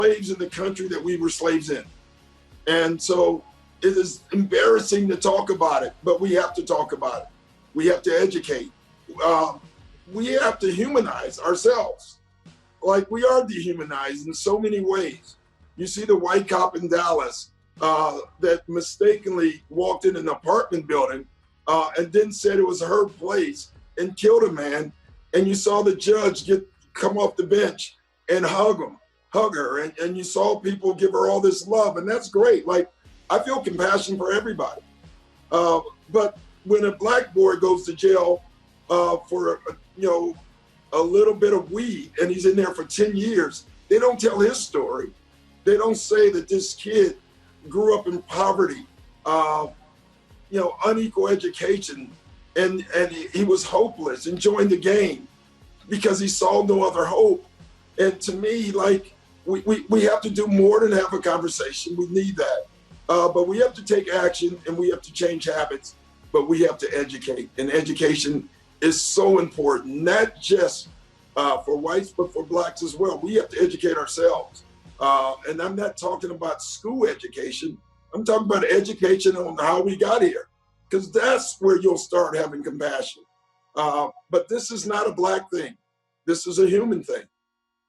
slaves in the country that we were slaves in. And so it is embarrassing to talk about it, but we have to talk about it. We have to educate. We have to humanize ourselves. Like, we are dehumanized in so many ways. You see the white cop in Dallas that mistakenly walked in an apartment building and then said it was her place and killed a man. And you saw the judge come off the bench and hug her. And you saw people give her all this love, and that's great. Like, I feel compassion for everybody. But when a black boy goes to jail for, a little bit of weed and he's in there for 10 years, they don't tell his story. They don't say that this kid grew up in poverty, unequal education, and he was hopeless and joined the game because he saw no other hope. And to me, like, we have to do more than have a conversation. We need that. But we have to take action, and we have to change habits, but we have to educate. And education is so important, not just for whites, but for blacks as well. We have to educate ourselves. And I'm not talking about school education. I'm talking about education on how we got here, because that's where you'll start having compassion. But this is not a black thing. This is a human thing.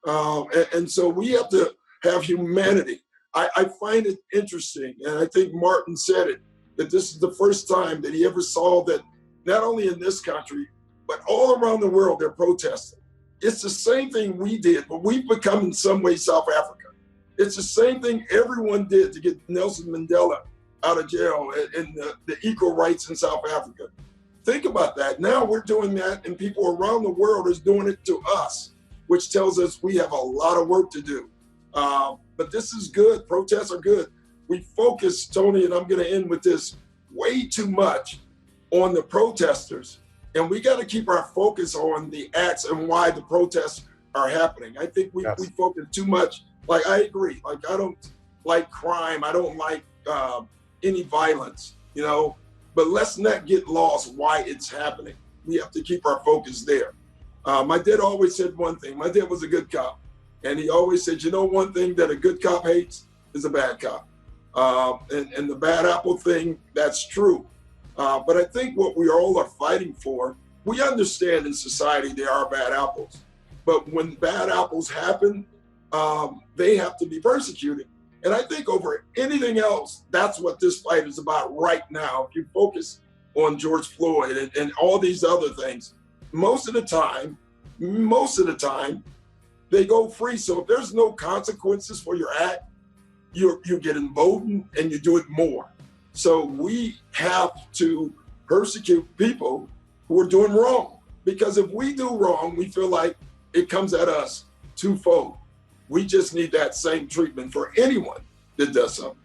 And so we have to have humanity. I find it interesting, and I think Martin said it, that this is the first time that he ever saw that not only in this country, but all around the world, they're protesting. It's the same thing we did, but we've become in some way South Africa. It's the same thing everyone did to get Nelson Mandela out of jail and the equal rights in South Africa. Think about that. Now we're doing that, and people around the world is doing it to us, which tells us we have a lot of work to do. But this is good. Protests are good. We focus, Tony, and I'm going to end with this, way too much on the protesters. And we got to keep our focus on the acts and why the protests are happening. I think we focus too much. Like, I agree. Like, I don't like crime. I don't like any violence, but let's not get lost why it's happening. We have to keep our focus there. My dad always said one thing. My dad was a good cop. And he always said, one thing that a good cop hates is a bad cop. And the bad apple thing, that's true. But I think what we all are fighting for, we understand in society there are bad apples. But when bad apples happen, they have to be persecuted. And I think over anything else, that's what this fight is about right now. If you focus on George Floyd and all these other things, most of the time, they go free. So if there's no consequences for your act, you get emboldened and you do it more. So we have to persecute people who are doing wrong, because if we do wrong, we feel like it comes at us twofold. We just need that same treatment for anyone that does something.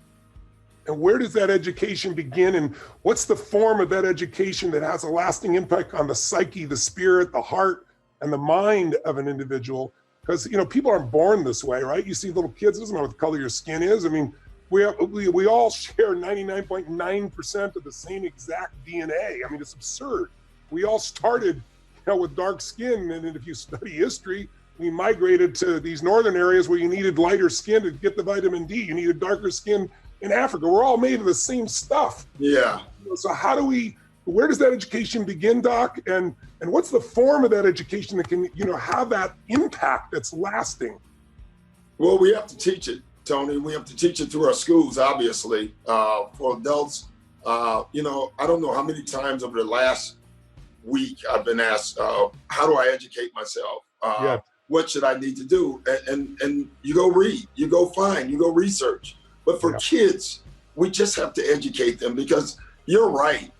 And where does that education begin? And what's the form of that education that has a lasting impact on the psyche, the spirit, the heart, and the mind of an individual? Because, people aren't born this way, right? You see little kids, it doesn't matter what the color of your skin is. I mean, we all share 99.9% of the same exact DNA. I mean, it's absurd. We all started, with dark skin. And if you study history, we migrated to these northern areas where you needed lighter skin to get the vitamin D. You needed darker skin in Africa. We're all made of the same stuff. Yeah. So where does that education begin, Doc? And what's the form of that education that can, have that impact that's lasting? Well, we have to teach it, Tony. We have to teach it through our schools, obviously. For adults, I don't know how many times over the last week I've been asked, how do I educate myself? What should I need to do? And you go read, you go find, you go research. But for kids, we just have to educate them, because you're right.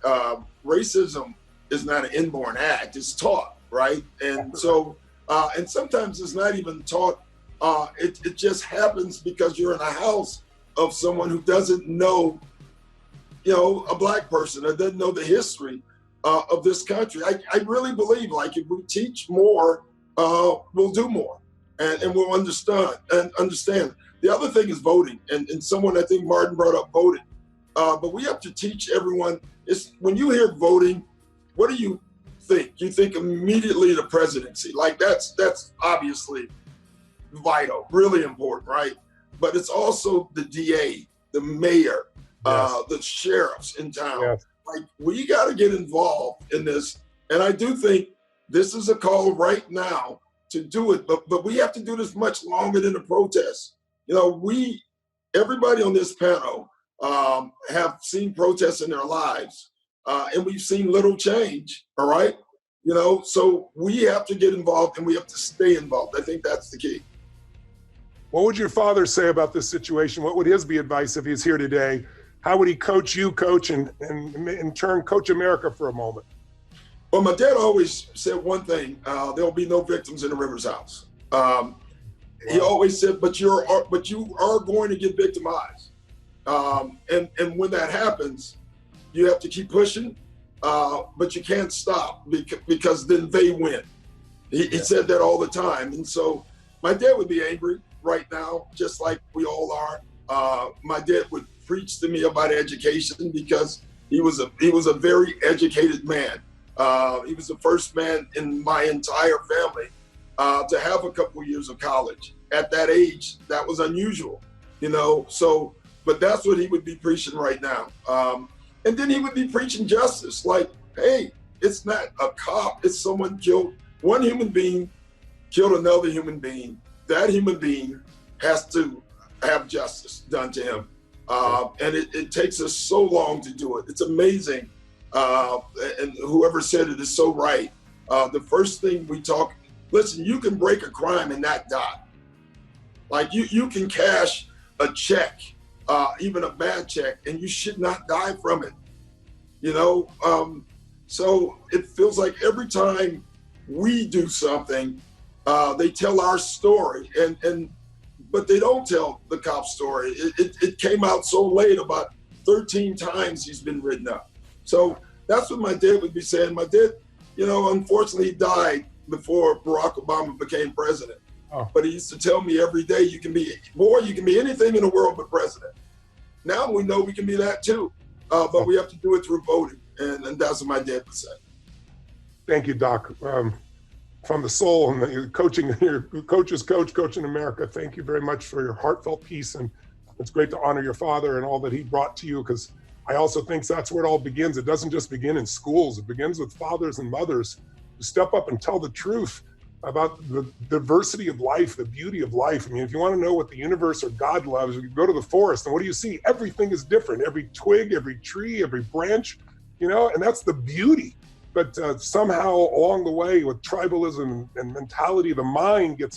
Racism is not an inborn act, it's taught, right? And so, and sometimes it's not even taught. It just happens because you're in a house of someone who doesn't know, a black person, or doesn't know the history of this country. I really believe, like, if we teach more, we'll do more, and we'll understand. The other thing is voting, and someone, I think Martin brought up voting. But we have to teach everyone. When you hear voting, what do you think? You think immediately the presidency. Like, that's obviously vital, really important, right? but it's also the DA, the mayor, the sheriffs in town. Yes. Like, we got to get involved in this. And I do think this is a call right now to do it, but we have to do this much longer than a protest. You know, everybody on this panel have seen protests in their lives, and we've seen little change, all right? You know, so we have to get involved and we have to stay involved. I think that's the key. What would your father say about this situation? What would his be advice if he's here today? How would he coach you, coach, and in turn, coach America for a moment? Well, my dad always said one thing: there'll be no victims in the Rivers house. He always said, but you are going to get victimized, and when that happens, you have to keep pushing, but you can't stop because then they win. He said that all the time, and so my dad would be angry right now, just like we all are. My dad would preach to me about education because he was a very educated man. He was the first man in my entire family to have a couple years of college. At that age, that was unusual, you know. So, but that's what he would be preaching right now. And then he would be preaching justice, like, hey, it's not a cop, it's someone killed, one human being killed another human being. That human being has to have justice done to him. And it takes us so long to do it. It's amazing. And whoever said it is so right. The first thing listen, you can break a crime and not die. Like, you can cash a check, even a bad check, and you should not die from it. You know, so it feels like every time we do something, they tell our story, but they don't tell the cop story. It came out so late, about 13 times he's been written up. So that's what my dad would be saying. My dad, you know, unfortunately, he died before Barack Obama became president. Oh. But he used to tell me every day, you can be anything in the world but president. Now we know we can be that too, but we have to do it through voting, and that's what my dad would say. Thank you, Doc. From the soul and your coach's coach, coaching America, thank you very much for your heartfelt piece. And it's great to honor your father and all that he brought to you, because I also think that's where it all begins. It doesn't just begin in schools. It begins with fathers and mothers who step up and tell the truth about the diversity of life, the beauty of life. I mean, if you want to know what the universe or God loves, you go to the forest, and what do you see? Everything is different. Every twig, every tree, every branch, you know, and that's the beauty. But somehow along the way, with tribalism and mentality, the mind gets in